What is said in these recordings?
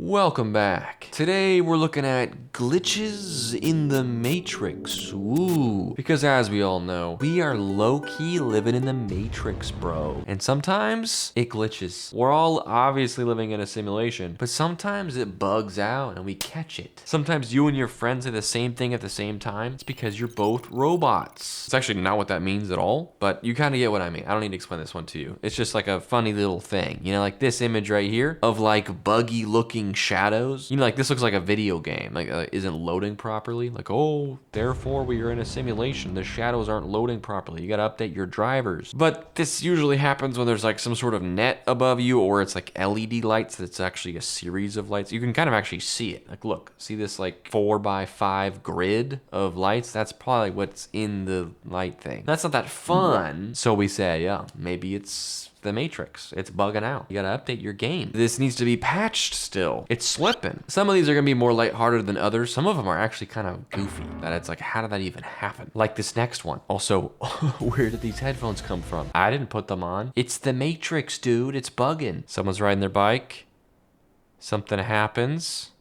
Welcome back. Today we're looking at glitches in the Matrix. Ooh. Because as we all know, we are low-key living in the Matrix, bro. And sometimes it glitches. We're all obviously living in a simulation, but sometimes it bugs out and we catch it. Sometimes you and your friends say the same thing at the same time. It's because you're both robots. It's actually not what that means at all, but you kind of get what I mean. I don't need to explain this one to you. It's just like a funny little thing. You know, like this image right here of like buggy looking shadows. You know, like this looks like a video game, like isn't loading properly. Like, oh, therefore we are in a simulation. The shadows aren't loading properly. You gotta update your drivers. But this usually happens when there's like some sort of net above you, or it's like LED lights that's actually a series of lights. You can kind of actually see it. Like, look, see this like 4x5 grid of lights? That's probably what's in the light thing. That's not that fun. So we say, yeah, maybe it's the Matrix. It's bugging out. You gotta update your game. This needs to be patched still. It's slipping. Some of these are gonna be more lighthearted than others. Some of them are actually kind of goofy. That it's like, how did that even happen? Like this next one. Also, where did these headphones come from? I didn't put them on. It's the Matrix, dude. It's bugging. Someone's riding their bike. Something happens.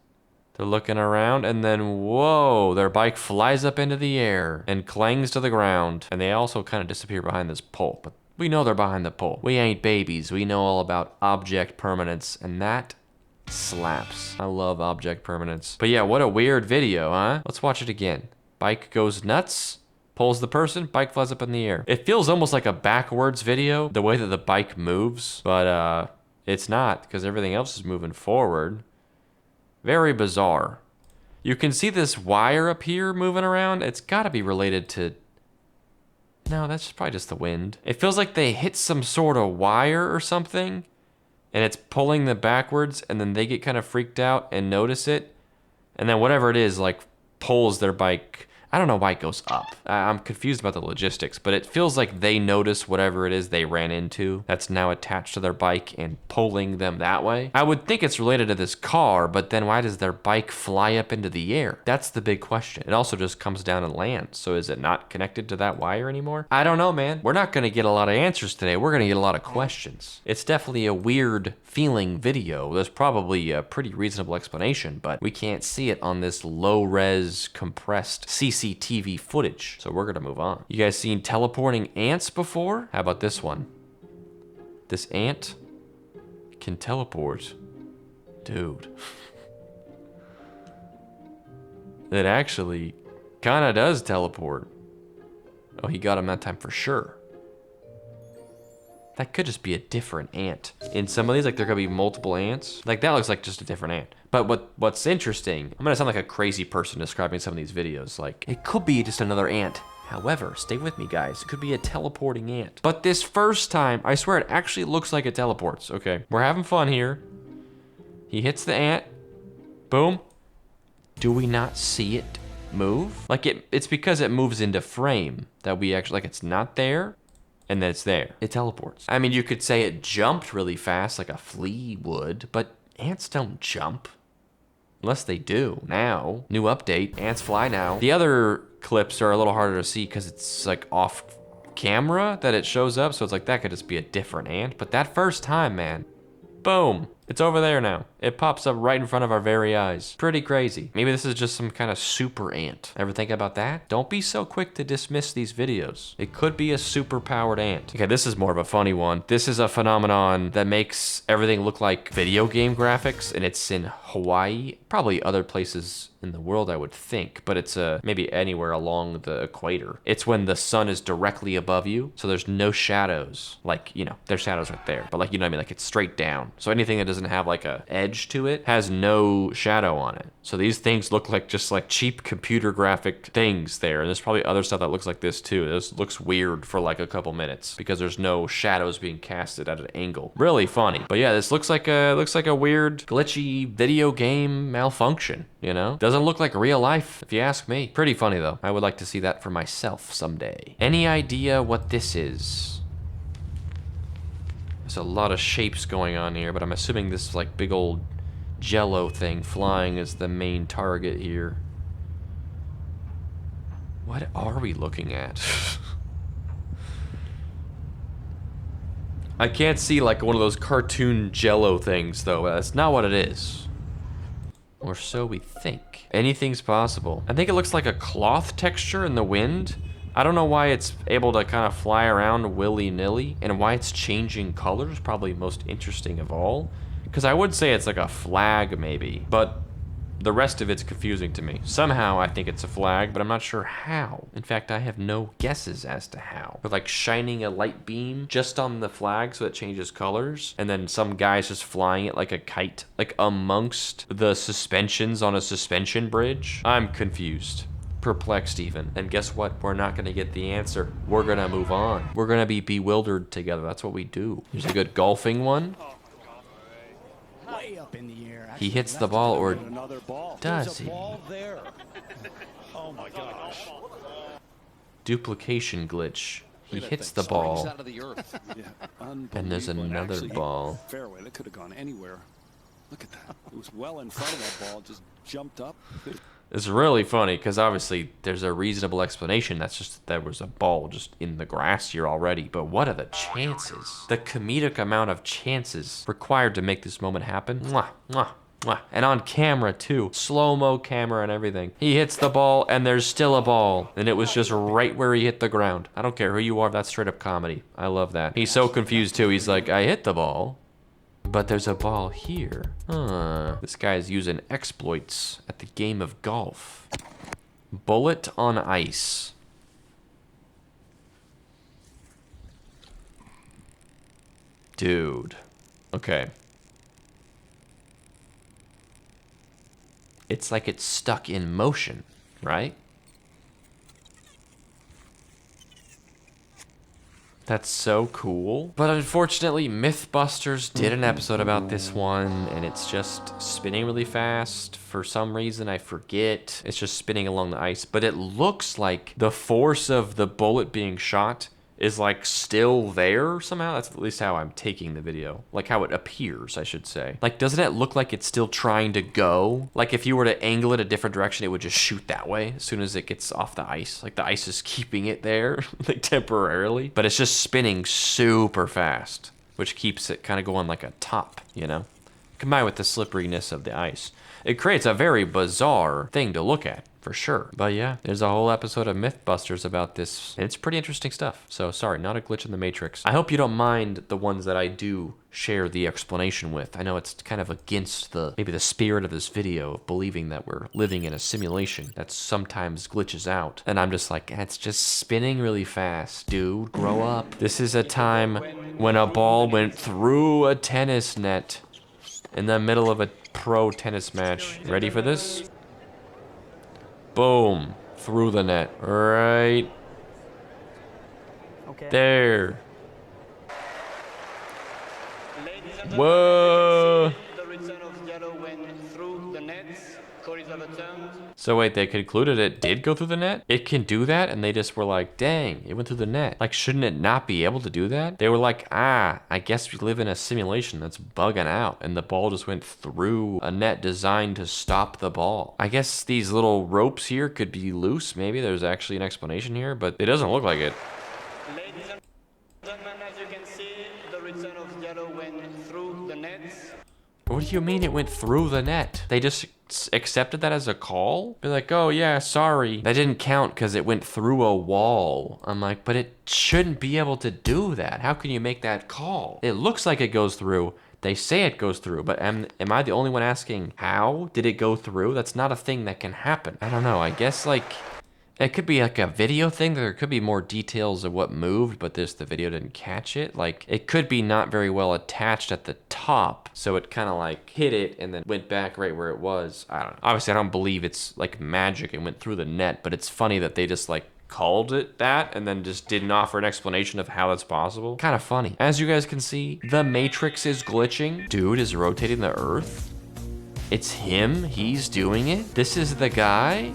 They're looking around, and then, whoa, their bike flies up into the air and clangs to the ground. And they also kind of disappear behind this pole, but we know they're behind the pole. We ain't babies. We know all about object permanence, and that slaps. I love object permanence. But yeah, what a weird video, huh? Let's watch it again. Bike goes nuts, pulls the person, bike flies up in the air. It feels almost like a backwards video, the way that the bike moves, but it's not, because everything else is moving forward. Very bizarre. You can see this wire up here moving around. It's gotta be related to... No, that's probably just the wind. It feels like they hit some sort of wire or something, and it's pulling them backwards, and then they get kind of freaked out and notice it, and then whatever it is, like, pulls their bike. I don't know why it goes up. I'm confused about the logistics, but it feels like they notice whatever it is they ran into that's now attached to their bike and pulling them that way. I would think it's related to this car, but then why does their bike fly up into the air? That's the big question. It also just comes down and lands, so is it not connected to that wire anymore? I don't know, man. We're not gonna get a lot of answers today. We're gonna get a lot of questions. It's definitely a weird feeling video. There's probably a pretty reasonable explanation, but we can't see it on this low-res compressed CCTV footage, so we're gonna move on. You guys seen teleporting ants before? How about this one? This ant can teleport. Dude. It actually kinda does teleport. Oh, he got him that time for sure. That could just be a different ant. In some of these, like there could be multiple ants. Like that looks like just a different ant. But what's interesting, I'm gonna sound like a crazy person describing some of these videos. Like it could be just another ant. However, stay with me guys, it could be a teleporting ant. But this first time, I swear it actually looks like it teleports. Okay, we're having fun here. He hits the ant, boom. Do we not see it move? Like it's because it moves into frame that we actually, like it's not there. And then it's there. It teleports. I mean, you could say it jumped really fast like a flea would, but ants don't jump. Unless they do now. New update, ants fly now. The other clips are a little harder to see because it's like off camera that it shows up. So it's like that could just be a different ant. But that first time, man, boom. It's over there now. It pops up right in front of our very eyes. Pretty crazy. Maybe this is just some kind of super ant. Ever think about that? Don't be so quick to dismiss these videos. It could be a super powered ant. Okay, this is more of a funny one. This is a phenomenon that makes everything look like video game graphics, and it's in Hawaii. Probably other places in the world, I would think, but it's maybe anywhere along the equator. It's when the sun is directly above you, so there's no shadows. Like, you know, there's shadows right there, but like, you know what I mean? Like it's straight down. So anything that doesn't have like a edge to it has no shadow on it. So these things look like just like cheap computer graphic things there. And there's probably other stuff that looks like this too. This looks weird for like a couple minutes because there's no shadows being casted at an angle. Really funny. But yeah, this looks like a weird glitchy video game malfunction, you know? Doesn't look like real life, if you ask me. Pretty funny though. I would like to see that for myself someday. Any idea what this is? There's a lot of shapes going on here, but I'm assuming this is like big old jello thing flying is the main target here. What are we looking at? I can't see like one of those cartoon jello things though. That's not what it is. Or so we think. Anything's possible. I think it looks like a cloth texture in the wind. I don't know why it's able to kind of fly around willy-nilly and why it's changing colors, probably most interesting of all. Because I would say it's like a flag maybe, but the rest of it's confusing to me. Somehow I think it's a flag, but I'm not sure how. In fact, I have no guesses as to how. But like shining a light beam just on the flag so it changes colors, and then some guy's just flying it like a kite, like amongst the suspensions on a suspension bridge. I'm confused. Perplexed even. And guess what? We're not gonna get the answer. We're gonna move on. We're gonna be bewildered together. That's what we do. Here's a good golfing one. Way up in the air. He hits the ball, or does he? Oh my gosh. Duplication glitch. He hits the ball, and there's another ball. Fairway, that could have gone anywhere. Look at that. It was well in front of that ball, just jumped up. It's really funny because obviously there's a reasonable explanation. That's just that there was a ball just in the grass here already. But what are the chances? The comedic amount of chances required to make this moment happen. Mwah, mwah, mwah. And on camera too. Slow-mo camera and everything. He hits the ball and there's still a ball. And it was just right where he hit the ground. I don't care who you are. That's straight up comedy. I love that. He's so confused too. He's like, I hit the ball, but there's a ball here. Huh. This guy's using exploits at the game of golf. Bullet on ice. Dude. Okay. It's like it's stuck in motion, right? That's so cool. But unfortunately, Mythbusters did an episode about this one, and it's just spinning really fast. For some reason, I forget. It's just spinning along the ice. But it looks like the force of the bullet being shot is like still there somehow. That's at least how I'm taking the video. Like how it appears, I should say. Like, doesn't it look like it's still trying to go? Like if you were to angle it a different direction, it would just shoot that way as soon as it gets off the ice. Like the ice is keeping it there, like temporarily. But it's just spinning super fast, which keeps it kind of going like a top, you know? Combined with the slipperiness of the ice. It creates a very bizarre thing to look at. For sure. But yeah, there's a whole episode of Mythbusters about this, and it's pretty interesting stuff. So sorry, not a glitch in the Matrix. I hope you don't mind the ones that I do share the explanation with. I know it's kind of against maybe the spirit of this video of believing that we're living in a simulation that sometimes glitches out. And I'm just like, it's just spinning really fast, dude, grow up. This is a time when a ball went through a tennis net in the middle of a pro tennis match. Ready for this? Boom, through the net, right there. Whoa. So wait, they concluded it did go through the net? It can do that? And they just were like, dang, it went through the net. Like, shouldn't it not be able to do that? They were like, I guess we live in a simulation that's bugging out. And the ball just went through a net designed to stop the ball. I guess these little ropes here could be loose. Maybe there's actually an explanation here, but it doesn't look like it. Ladies and gentlemen, as you can see, the return of Yellow went through the nets. What do you mean it went through the net? They just accepted that as a call? Be like, oh yeah, sorry. That didn't count because it went through a wall. I'm like, but it shouldn't be able to do that. How can you make that call? It looks like it goes through. They say it goes through, but am I the only one asking how did it go through? That's not a thing that can happen. I don't know. I guess like it could be like a video thing. There could be more details of what moved, but the video didn't catch it. Like it could be not very well attached at the top. So it kind of like hit it and then went back right where it was. I don't know. Obviously I don't believe it's like magic and went through the net, but it's funny that they just like called it that and then just didn't offer an explanation of how that's possible. Kind of funny. As you guys can see, the Matrix is glitching. Dude is rotating the Earth. It's him. He's doing it. This is the guy.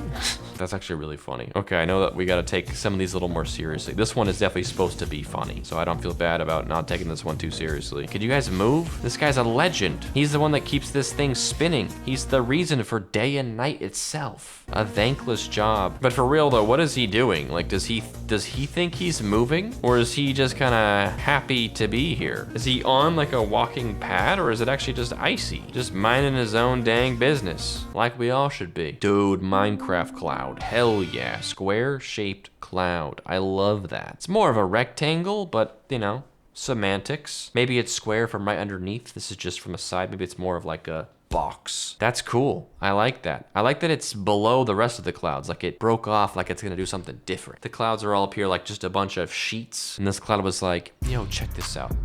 That's actually really funny. Okay, I know that we gotta take some of these a little more seriously. This one is definitely supposed to be funny, so I don't feel bad about not taking this one too seriously. Could you guys move? This guy's a legend. He's the one that keeps this thing spinning. He's the reason for day and night itself. A thankless job. But for real though, what is he doing? Like, does he think he's moving? Or is he just kind of happy to be here? Is he on like a walking pad, or is it actually just icy? Just minding his own dang business, like we all should be. Dude, Minecraft cloud. Hell yeah. Square shaped cloud. I love that. It's more of a rectangle, but you know, semantics. Maybe it's square from right underneath. This is just from a side. Maybe it's more of like a box. That's cool. I like that. I like that it's below the rest of the clouds. Like it broke off like it's gonna do something different. The clouds are all up here like just a bunch of sheets. And this cloud was like, yo, check this out.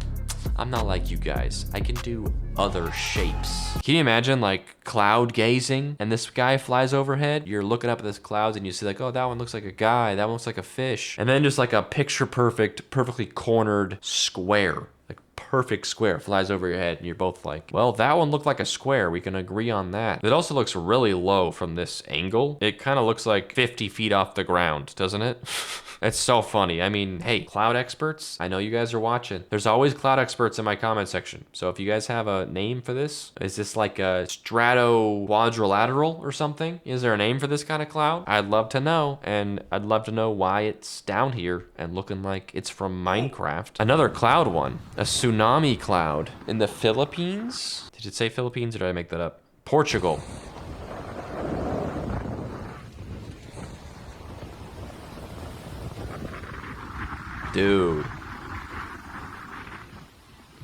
I'm not like you guys. I can do other shapes. Can you imagine like cloud gazing and this guy flies overhead? You're looking up at this clouds and you see like, oh, that one looks like a guy. That one looks like a fish. And then just like a picture perfect, perfectly cornered square. Like perfect square flies over your head and you're both like, well, that one looked like a square. We can agree on that. It also looks really low from this angle. It kind of looks like 50 feet off the ground, doesn't it? It's so funny. I mean, hey, cloud experts, I know you guys are watching. There's always cloud experts in my comment section. So if you guys have a name for this, is this like a strato quadrilateral or something? Is there a name for this kind of cloud? I'd love to know. And I'd love to know why it's down here and looking like it's from Minecraft. Another cloud one, a tsunami cloud in the Philippines. Did it say Philippines or did I make that up? Portugal. Dude.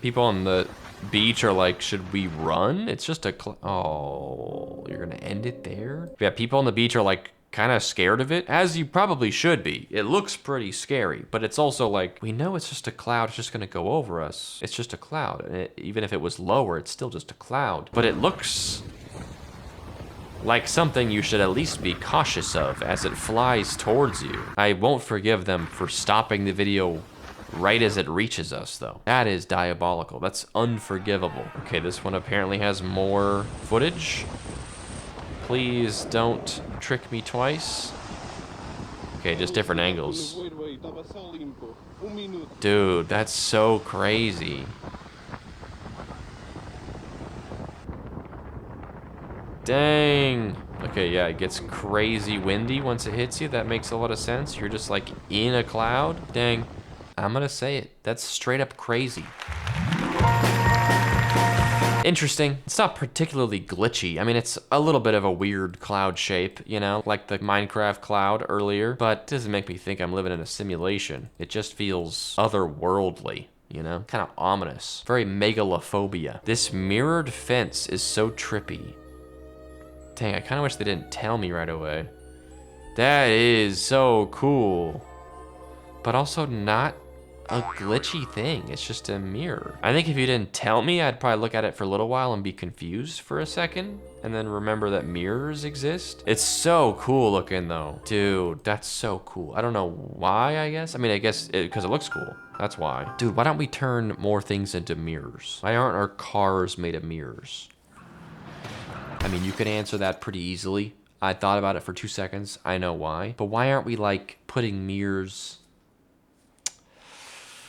People on the beach are like, should we run? It's just a oh, you're gonna end it there? Yeah, people on the beach are like kind of scared of it, as you probably should be. It looks pretty scary, but it's also like, we know it's just a cloud, it's just gonna go over us. It's just a cloud, and even if it was lower, it's still just a cloud. But it looks like something you should at least be cautious of as it flies towards you. I won't forgive them for stopping the video right as it reaches us though. That is diabolical. That's unforgivable. Okay, this one apparently has more footage. Please don't trick me twice. Okay, just different angles. Dude, that's so crazy. Dang. Okay, yeah, it gets crazy windy once it hits you. That makes a lot of sense. You're just like in a cloud. Dang. I'm gonna say it. That's straight up crazy. Interesting. It's not particularly glitchy. I mean, it's a little bit of a weird cloud shape, you know, like the Minecraft cloud earlier, but it doesn't make me think I'm living in a simulation. It just feels otherworldly. You know, kind of ominous. Very megalophobia. This mirrored fence is so trippy. Dang, I kind of wish they didn't tell me right away. That is so cool. But also not a glitchy thing. It's just a mirror. I think if you didn't tell me, I'd probably look at it for a little while and be confused for a second. And then remember that mirrors exist. It's so cool looking though. Dude, that's so cool. I don't know why, I guess. I mean, I guess because it looks cool. That's why. Dude, why don't we turn more things into mirrors? Why aren't our cars made of mirrors? I mean, you could answer that pretty easily. I thought about it for 2 seconds. I know why. But why aren't we like putting mirrors?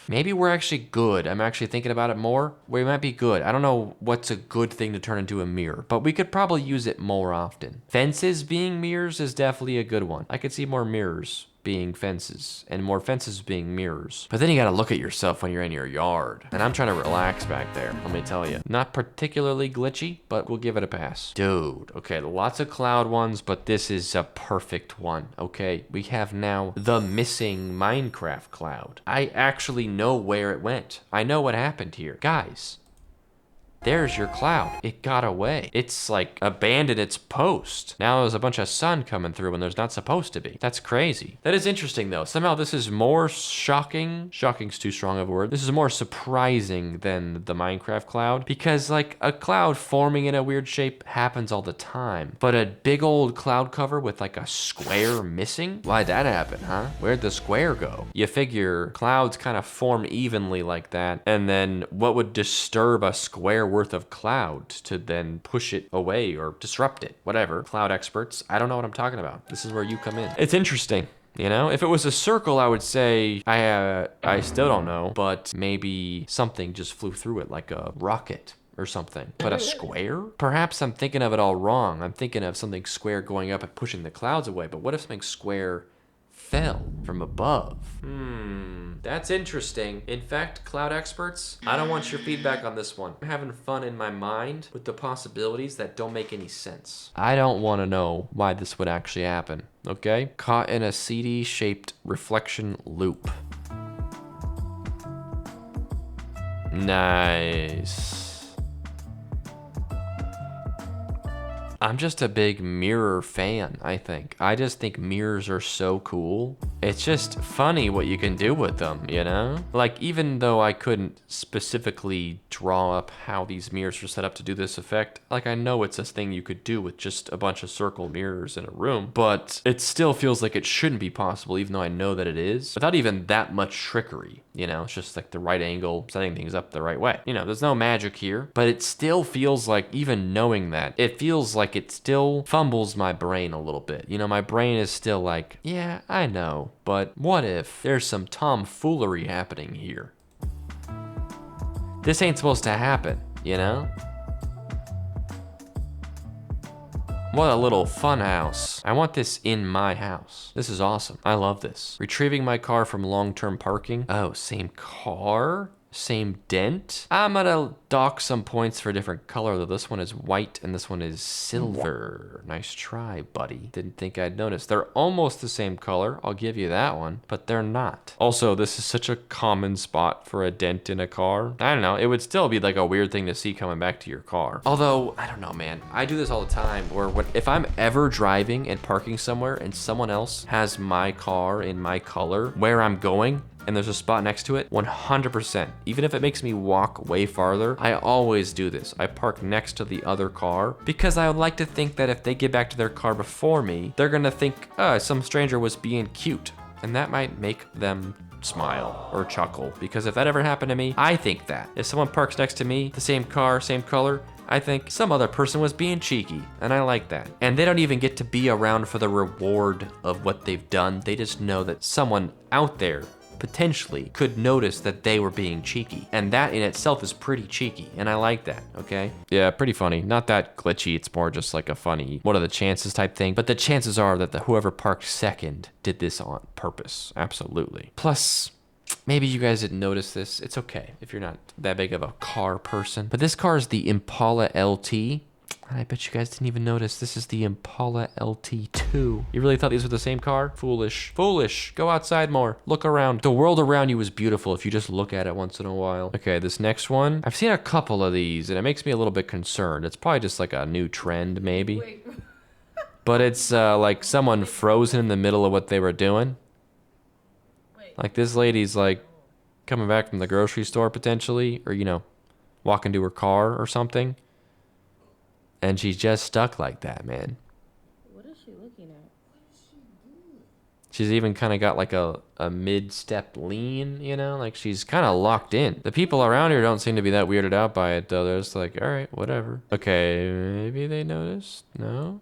Maybe we're actually good. I'm actually thinking about it more. We might be good. I don't know what's a good thing to turn into a mirror, but we could probably use it more often. Fences being mirrors is definitely a good one. I could see more mirrors being fences and more fences being mirrors. But then you gotta look at yourself when you're in your yard. And I'm trying to relax back there, let me tell you. Not particularly glitchy, but we'll give it a pass. Dude, okay, lots of cloud ones, but this is a perfect one, okay? We have now the missing Minecraft cloud. I actually know where it went. I know what happened here. Guys, there's your cloud. It got away. It's like abandoned its post. Now there's a bunch of sun coming through when there's not supposed to be. That's crazy. That is interesting though. Somehow this is more shocking. Shocking's too strong of a word. This is more surprising than the Minecraft cloud because like a cloud forming in a weird shape happens all the time. But a big old cloud cover with like a square missing? Why'd that happen, huh? Where'd the square go? You figure clouds kind of form evenly like that. And then what would disturb a square worth of cloud to then push it away or disrupt it, whatever. Cloud experts, I don't know what I'm talking about. This is where you come in. It's interesting. You know, if it was a circle, I would say I still don't know, but maybe something just flew through it like a rocket or something. But a square? Perhaps I'm thinking of it all wrong. I'm thinking of something square going up and pushing the clouds away, but what if something square fell from above? That's interesting. In fact, cloud experts, I don't want your feedback on this one. I'm having fun in my mind with the possibilities that don't make any sense. I don't want to know why this would actually happen, okay? Caught in a CD-shaped reflection loop. Nice. I'm just a big mirror fan, I think. I just think mirrors are so cool. It's just funny what you can do with them, you know? Like, even though I couldn't specifically draw up how these mirrors are set up to do this effect, like, I know it's a thing you could do with just a bunch of circle mirrors in a room, but it still feels like it shouldn't be possible, even though I know that it is, without even that much trickery, you know? It's just like the right angle, setting things up the right way. You know, there's no magic here, but it still feels like, even knowing that, it feels like it still fumbles my brain a little bit. You know, my brain is still like, yeah, I know, but what if there's some tomfoolery happening here? This ain't supposed to happen, you know? What a little fun house. I want this in my house. This is awesome. I love this. Retrieving my car from long-term parking. Oh, same car? Same dent? I'm gonna dock some points for a different color, though. This one is white and this one is silver. Nice try, buddy. Didn't think I'd notice. They're almost the same color, I'll give you that one, but they're not. Also, this is such a common spot for a dent in a car. I don't know, it would still be like a weird thing to see coming back to your car. Although, I don't know, man. I do this all the time, where if I'm ever driving and parking somewhere and someone else has my car in my color where I'm going, and there's a spot next to it, 100%. Even if it makes me walk way farther, I always do this. I park next to the other car because I would like to think that if they get back to their car before me, they're gonna think, oh, some stranger was being cute. And that might make them smile or chuckle, because if that ever happened to me, I think that. If someone parks next to me, the same car, same color, I think some other person was being cheeky, and I like that. And they don't even get to be around for the reward of what they've done. They just know that someone out there potentially could notice that they were being cheeky. And that in itself is pretty cheeky, and I like that, okay? Yeah, pretty funny. Not that glitchy, it's more just like a funny, what are the chances type thing. But the chances are that whoever parked second did this on purpose, absolutely. Plus, maybe you guys didn't notice this. It's okay if you're not that big of a car person. But this car is the Impala LT. And I bet you guys didn't even notice this is the Impala LT2. You really thought these were the same car? Foolish. Foolish. Go outside more. Look around. The world around you is beautiful if you just look at it once in a while. Okay, this next one. I've seen a couple of these, and it makes me a little bit concerned. It's probably just like a new trend, maybe. Wait. But it's like someone frozen in the middle of what they were doing. Wait. Like this lady's like coming back from the grocery store potentially, or, you know, walking to her car or something. And she's just stuck like that, man. What is she looking at? She's even kind of got like a mid-step lean, you know? Like she's kind of locked in. The people around here don't seem to be that weirded out by it, though. They're just like, all right, whatever. Okay, maybe they noticed? No?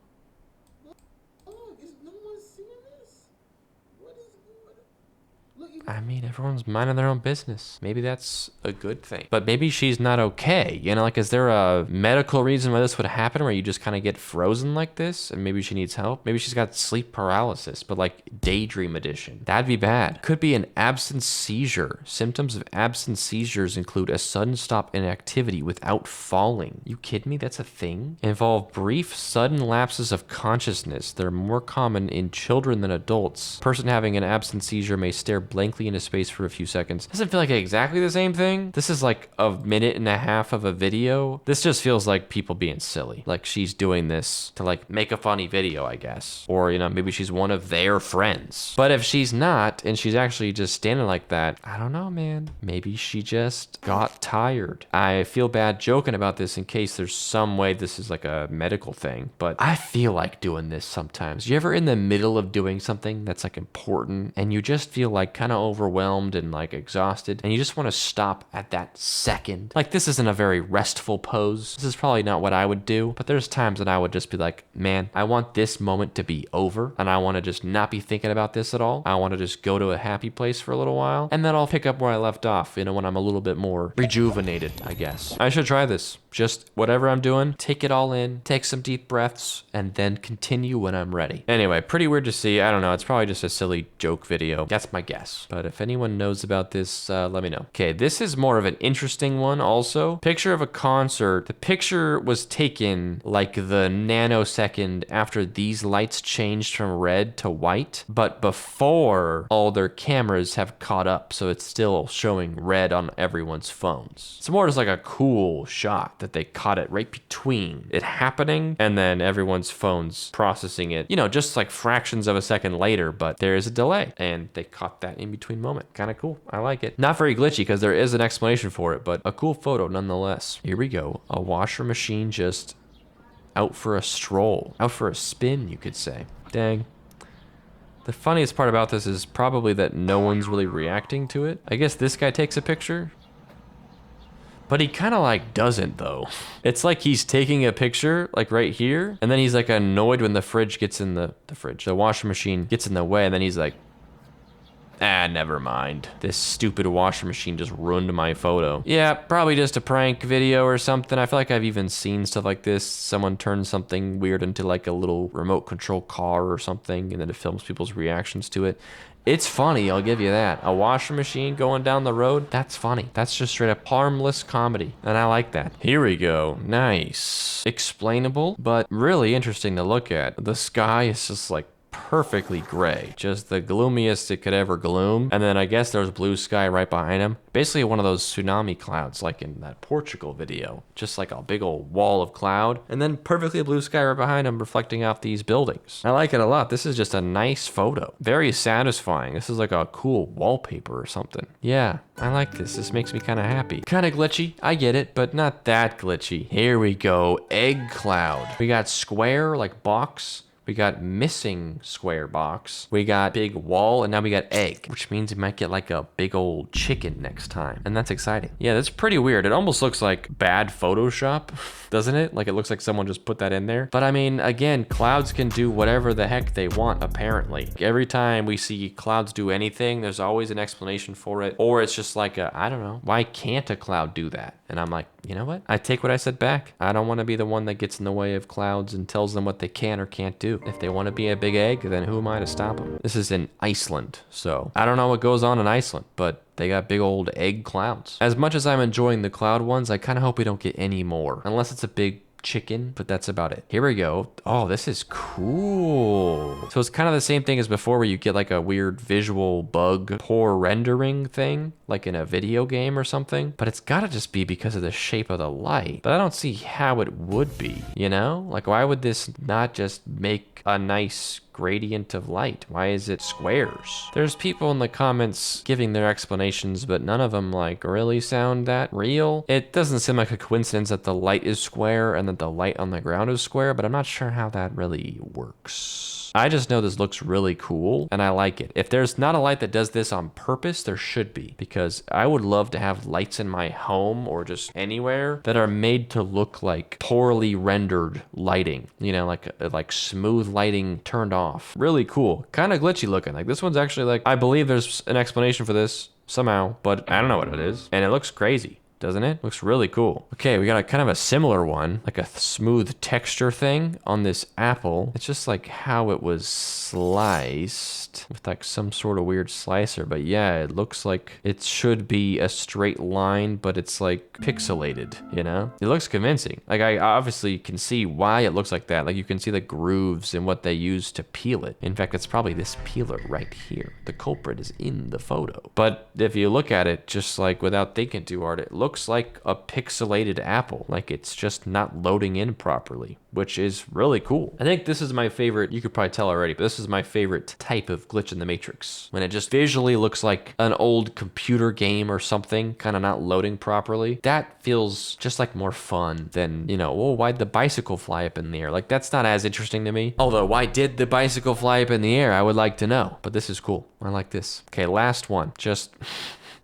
I mean, everyone's minding their own business. Maybe that's a good thing. But maybe she's not okay. You know, like, is there a medical reason why this would happen, where you just kind of get frozen like this? And maybe she needs help? Maybe she's got sleep paralysis, but like daydream edition. That'd be bad. Could be an absence seizure. Symptoms of absence seizures include a sudden stop in activity without falling. You kidding me? That's a thing? Involve brief, sudden lapses of consciousness. They're more common in children than adults. Person having an absence seizure may stare blankly into space for a few seconds. Doesn't feel like exactly the same thing. This is like a minute and a half of a video. This just feels like people being silly. Like she's doing this to like make a funny video, I guess. Or, you know, maybe she's one of their friends. But if she's not, and she's actually just standing like that, I don't know, man. Maybe she just got tired. I feel bad joking about this in case there's some way this is like a medical thing, but I feel like doing this sometimes. You ever in the middle of doing something that's like important and you just feel like kind of overwhelmed and like exhausted, and you just want to stop at that second. Like, this isn't a very restful pose. This is probably not what I would do, but there's times that I would just be like, man, I want this moment to be over, and I want to just not be thinking about this at all. I want to just go to a happy place for a little while, and then I'll pick up where I left off, you know, when I'm a little bit more rejuvenated, I guess. I should try this. Just whatever I'm doing, take it all in, take some deep breaths, and then continue when I'm ready. Anyway, pretty weird to see. I don't know. It's probably just a silly joke video. That's my guess. But if anyone knows about this, let me know. Okay, this is more of an interesting one also. Picture of a concert. The picture was taken like the nanosecond after these lights changed from red to white, but before all their cameras have caught up, so it's still showing red on everyone's phones. It's more just like a cool shot that they caught it right between it happening and then everyone's phones processing it, you know, just like fractions of a second later, but there is a delay and they caught that in between moment. Kind of cool. I like it. Not very glitchy because there is an explanation for it, but a cool photo nonetheless. Here we go. A washer machine just out for a stroll, out for a spin, you could say. Dang. The funniest part about this is probably that no one's really reacting to it. I guess this guy takes a picture, but he kind of like doesn't though. It's like he's taking a picture like right here, and then he's like annoyed when the fridge gets in the washing machine gets in the way, and then he's like, ah, never mind. This stupid washing machine just ruined my photo. Yeah, probably just a prank video or something. I feel like I've even seen stuff like this. Someone turns something weird into like a little remote control car or something, and then it films people's reactions to it. It's funny, I'll give you that. A washing machine going down the road, that's funny. That's just straight up harmless comedy, and I like that. Here we go, nice. Explainable, but really interesting to look at. The sky is just like perfectly gray, just the gloomiest it could ever gloom. And then I guess there's blue sky right behind him. Basically one of those tsunami clouds like in that Portugal video, just like a big old wall of cloud, and then perfectly blue sky right behind him reflecting off these buildings. I like it a lot. This is just a nice photo. Very satisfying. This is like a cool wallpaper or something. Yeah, I like this. This makes me kind of happy. Kind of glitchy, I get it, but not that glitchy. Here we go, egg cloud. We got square, like box. We got missing square box. We got big wall, and now we got egg, which means we might get like a big old chicken next time. And that's exciting. Yeah, that's pretty weird. It almost looks like bad Photoshop, doesn't it? Like it looks like someone just put that in there. But I mean, again, clouds can do whatever the heck they want, apparently. Every time we see clouds do anything, there's always an explanation for it. Or it's just like I don't know, why can't a cloud do that? And I'm like, you know what? I take what I said back. I don't want to be the one that gets in the way of clouds and tells them what they can or can't do. If they want to be a big egg, then who am I to stop them? This is in Iceland, so I don't know what goes on in Iceland, but they got big old egg clouds. As much as I'm enjoying the cloud ones, I kind of hope we don't get any more, unless it's a big chicken, but that's about it. Here we go. Oh, this is cool. So it's kind of the same thing as before where you get like a weird visual bug, poor rendering thing, like in a video game or something, but it's gotta just be because of the shape of the light. But I don't see how it would be, you know? Like why would this not just make a nice gradient of light? Why is it squares? There's people in the comments giving their explanations, but none of them like really sound that real. It doesn't seem like a coincidence that the light is square and that the light on the ground is square, but I'm not sure how that really works. I just know this looks really cool and I like it. If there's not a light that does this on purpose, there should be, because I would love to have lights in my home or just anywhere that are made to look like poorly rendered lighting, you know, like smooth lighting turned off. Really cool. Kind of glitchy looking. Like this one's actually like, I believe there's an explanation for this somehow, but I don't know what it is. And it looks crazy, doesn't it? Looks really cool. Okay, we got a kind of a similar one, like a smooth texture thing on this apple. It's just like how it was sliced with like some sort of weird slicer, but yeah, it looks like it should be a straight line, but it's like pixelated, you know? It looks convincing. Like I obviously can see why it looks like that. Like you can see the grooves and what they use to peel it. In fact, it's probably this peeler right here. The culprit is in the photo. But if you look at it just like without thinking too hard, it looks looks like a pixelated apple. Like it's just not loading in properly, which is really cool. I think this is my favorite, you could probably tell already, but this is my favorite type of glitch in the Matrix. When it just visually looks like an old computer game or something, kind of not loading properly. That feels just like more fun than, you know, oh, why'd the bicycle fly up in the air? Like that's not as interesting to me. Although, why did the bicycle fly up in the air? I would like to know, but this is cool. I like this. Okay, last one. Just...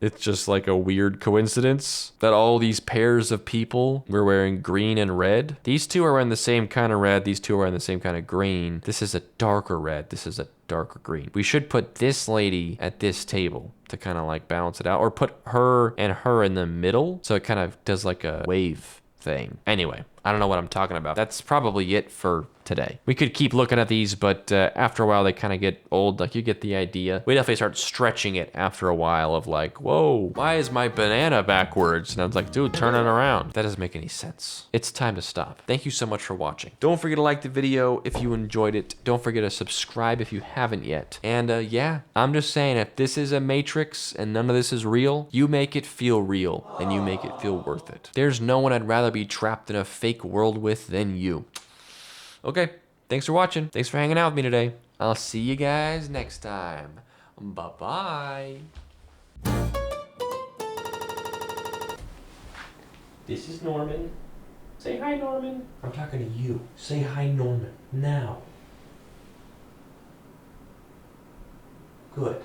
It's just like a weird coincidence that all these pairs of people were wearing green and red. These two are wearing the same kind of red. These two are wearing the same kind of green. This is a darker red. This is a darker green. We should put this lady at this table to kind of like balance it out, or put her and her in the middle so it kind of does like a wave thing. Anyway, I don't know what I'm talking about. That's probably it for today. We could keep looking at these, but after a while they kind of get old. Like you get the idea. We definitely start stretching it after a while of like, whoa, why is my banana backwards? And I was like, dude, turn it around. That doesn't make any sense. It's time to stop. Thank you so much for watching. Don't forget to like the video if you enjoyed it. Don't forget to subscribe if you haven't yet. And yeah, I'm just saying, if this is a Matrix and none of this is real, you make it feel real and you make it feel worth it. There's no one I'd rather be trapped in a fake world with than you. Okay, thanks for watching. Thanks for hanging out with me today. I'll see you guys next time. Bye-bye. This is Norman. Say hi, Norman. I'm talking to you. Say hi, Norman. Now. Good.